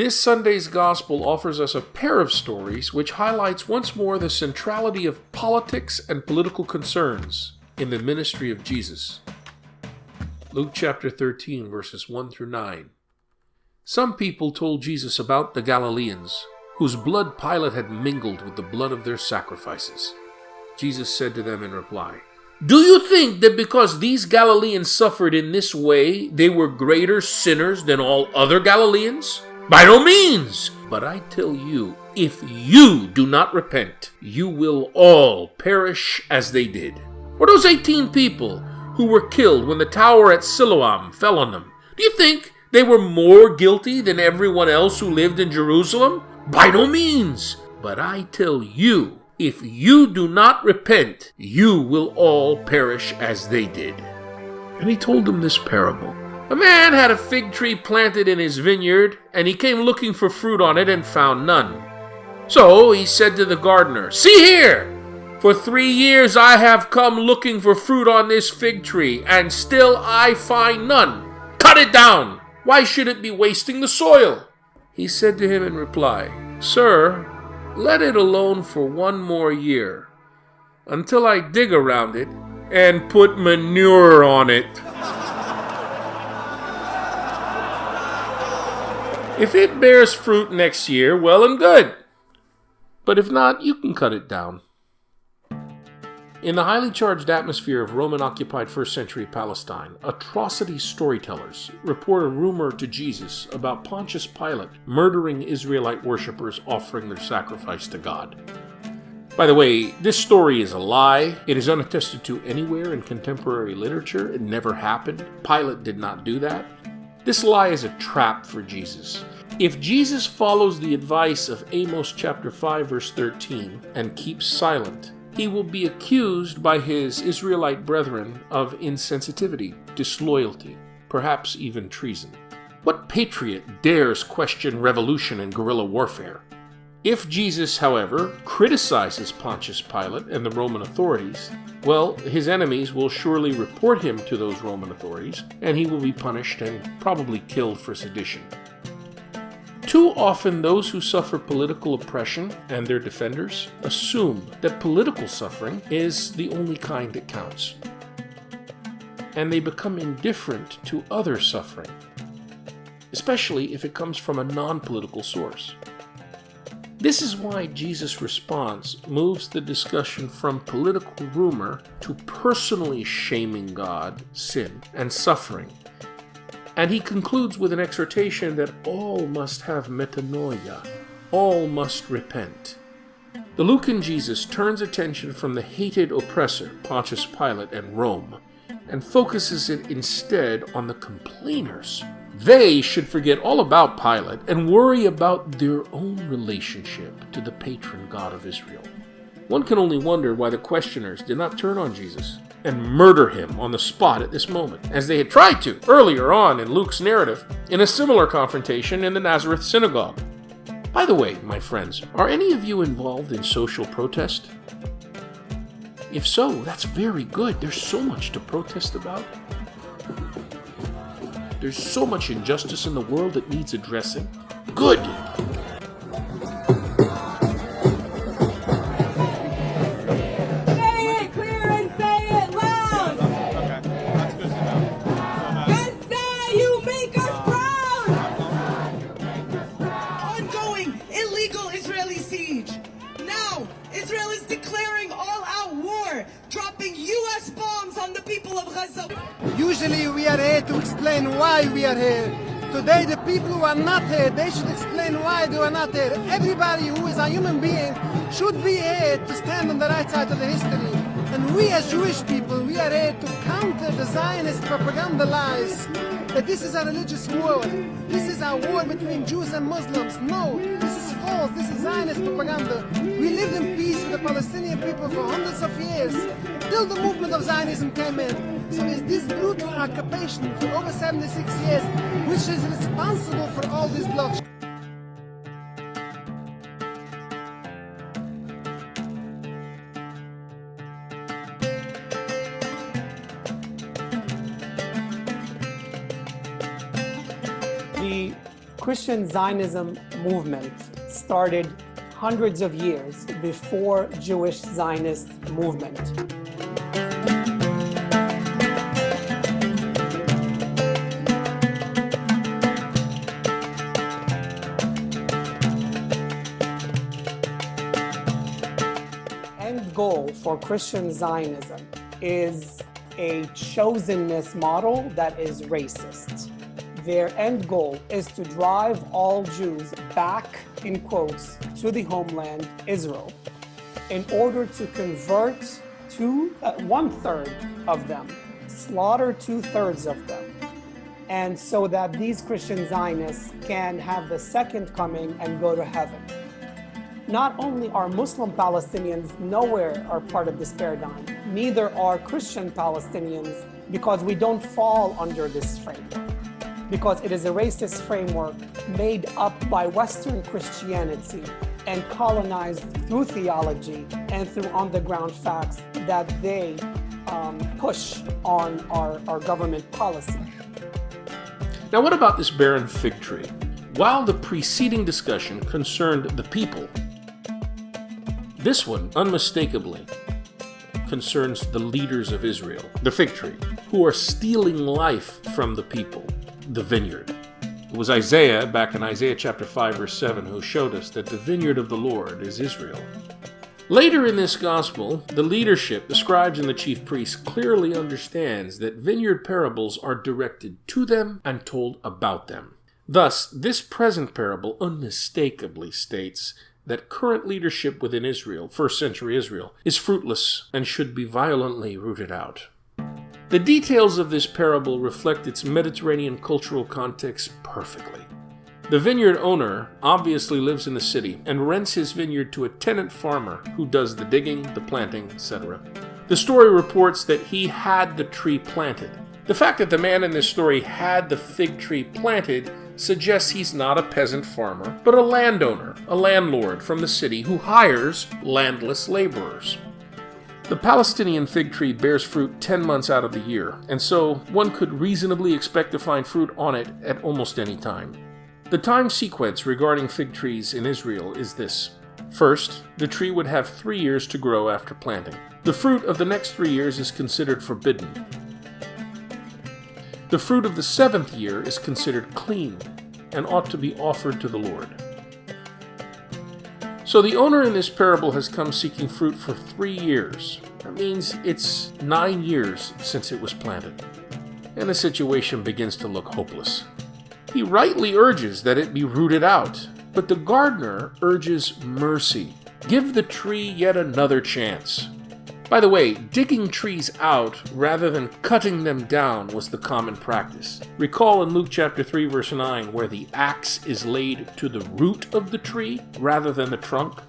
This Sunday's Gospel offers us a pair of stories which highlights once more the centrality of politics and political concerns in the ministry of Jesus. Luke chapter 13, verses 1 through 9. Some people told Jesus about the Galileans, whose blood Pilate had mingled with the blood of their sacrifices. Jesus said to them in reply, "Do you think that because these Galileans suffered in this way, they were greater sinners than all other Galileans? By no means! But I tell you, if you do not repent, you will all perish as they did. Or those 18 people who were killed when the tower at Siloam fell on them, do you think they were more guilty than everyone else who lived in Jerusalem? By no means! But I tell you, if you do not repent, you will all perish as they did." And he told them this parable. A man had a fig tree planted in his vineyard, and he came looking for fruit on it and found none. So he said to the gardener, "See here! For 3 years I have come looking for fruit on this fig tree, and still I find none. Cut it down! Why should it be wasting the soil?" He said to him in reply, "Sir, let it alone for 1 more year, until I dig around it and put manure on it. If it bears fruit next year, well and good. But if not, you can cut it down." In the highly charged atmosphere of Roman-occupied first-century Palestine, atrocity storytellers report a rumor to Jesus about Pontius Pilate murdering Israelite worshippers offering their sacrifice to God. By the way, this story is a lie. It is unattested to anywhere in contemporary literature. It never happened. Pilate did not do that. This lie is a trap for Jesus. If Jesus follows the advice of Amos chapter 5 verse 13 and keeps silent, he will be accused by his Israelite brethren of insensitivity, disloyalty, perhaps even treason. What patriot dares question revolution and guerrilla warfare? If Jesus, however, criticizes Pontius Pilate and the Roman authorities, well, his enemies will surely report him to those Roman authorities, and he will be punished and probably killed for sedition. Too often, those who suffer political oppression and their defenders assume that political suffering is the only kind that counts, and they become indifferent to other suffering, especially if it comes from a non-political source. This is why Jesus' response moves the discussion from political rumor to personally shaming God, sin, and suffering. And he concludes with an exhortation that all must have metanoia, all must repent. The Lucan Jesus turns attention from the hated oppressor, Pontius Pilate and Rome, and focuses it instead on the complainers. They should forget all about Pilate and worry about their own relationship to the patron God of Israel. One can only wonder why the questioners did not turn on Jesus and murder him on the spot at this moment, as they had tried to earlier on in Luke's narrative in a similar confrontation in the Nazareth synagogue. By the way, my friends, are any of you involved in social protest? If so, that's very good. There's so much to protest about. There's so much injustice in the world that needs addressing. Good! Say it clear and say it loud! Okay, that's good to know. Gaza, you make us proud! Ongoing illegal Israeli siege. Now, Israel is declaring all-out war, dropping U.S. bombs on the people of Gaza. Usually we are here to explain why we are here. Today the people who are not here, they should explain why they are not here. Everybody who is a human being should be here to stand on the right side of the history. And we as Jewish people, we are here to counter the Zionist propaganda lies that this is a religious war. This is a war between Jews and Muslims. No, this is false. This is Zionist propaganda. We lived in peace with the Palestinian people for hundreds of years, till the movement of Zionism came in. So it's this brutal occupation for over 76 years which is responsible for all this bloodshed. The Christian Zionism movement started hundreds of years before Jewish Zionist movement. End goal for Christian Zionism is a chosenness model that is racist. Their end goal is to drive all Jews back, in quotes, to the homeland, Israel, in order to convert one-third of them, slaughter two-thirds of them, and so that these Christian Zionists can have the second coming and go to heaven. Not only are Muslim Palestinians nowhere are part of this paradigm, neither are Christian Palestinians, because we don't fall under this framework, because it is a racist framework made up by Western Christianity and colonized through theology and through on-the-ground facts that they push on our government policy. Now, what about this barren fig tree? While the preceding discussion concerned the people, this one unmistakably concerns the leaders of Israel, the fig tree, who are stealing life from the people, the vineyard. It was Isaiah, back in Isaiah chapter 5, verse 7, who showed us that the vineyard of the Lord is Israel. Later in this gospel, the leadership, the scribes and the chief priests, clearly understands that vineyard parables are directed to them and told about them. Thus, this present parable unmistakably states that current leadership within Israel, first century Israel, is fruitless and should be violently rooted out. The details of this parable reflect its Mediterranean cultural context perfectly. The vineyard owner obviously lives in the city and rents his vineyard to a tenant farmer who does the digging, the planting, etc. The story reports that he had the tree planted. The fact that the man in this story had the fig tree planted suggests he's not a peasant farmer, but a landowner, a landlord from the city who hires landless laborers. The Palestinian fig tree bears fruit 10 months out of the year, and so one could reasonably expect to find fruit on it at almost any time. The time sequence regarding fig trees in Israel is this. First, the tree would have 3 years to grow after planting. The fruit of the next 3 years is considered forbidden. The fruit of the 7th year is considered clean and ought to be offered to the Lord. So the owner in this parable has come seeking fruit for 3 years. That means it's 9 years since it was planted. And the situation begins to look hopeless. He rightly urges that it be rooted out, but the gardener urges mercy. Give the tree yet another chance. By the way, digging trees out rather than cutting them down was the common practice. Recall in Luke chapter 3 verse 9 where the axe is laid to the root of the tree rather than the trunk.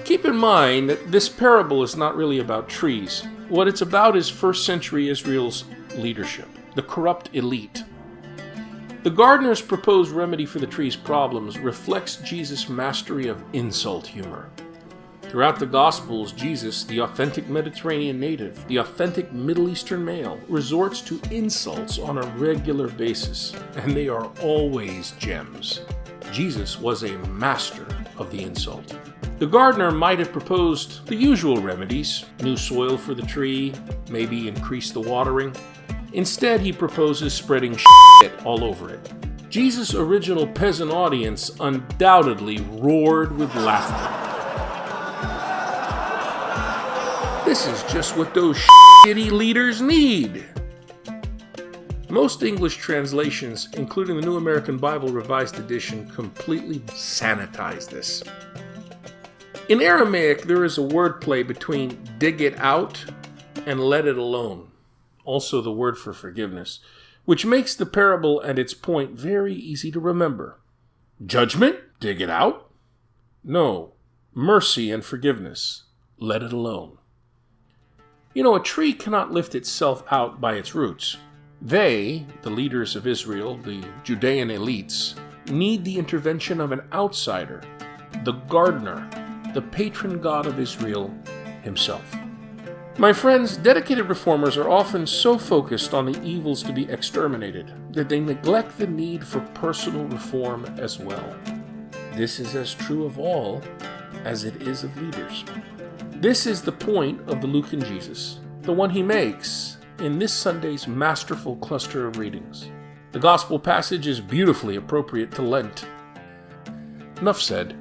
Keep in mind that this parable is not really about trees. What it's about is first century Israel's leadership, the corrupt elite. The gardener's proposed remedy for the tree's problems reflects Jesus' mastery of insult humor. Throughout the Gospels, Jesus, the authentic Mediterranean native, the authentic Middle Eastern male, resorts to insults on a regular basis, and they are always gems. Jesus was a master of the insult. The gardener might have proposed the usual remedies, new soil for the tree, maybe increase the watering. Instead, he proposes spreading shit all over it. Jesus' original peasant audience undoubtedly roared with laughter. This is just what those shitty leaders need. Most English translations, including the New American Bible Revised Edition, completely sanitize this. In Aramaic, there is a wordplay between dig it out and let it alone, also the word for forgiveness, which makes the parable and its point very easy to remember. Judgment? Dig it out? No. Mercy and forgiveness. Let it alone. You know, a tree cannot lift itself out by its roots. They, the leaders of Israel, the Judean elites, need the intervention of an outsider, the gardener, the patron god of Israel himself. My friends, dedicated reformers are often so focused on the evils to be exterminated that they neglect the need for personal reform as well. This is as true of all as it is of leaders. This is the point of the Lucan Jesus, the one he makes in this Sunday's masterful cluster of readings. The gospel passage is beautifully appropriate to Lent. Enough said.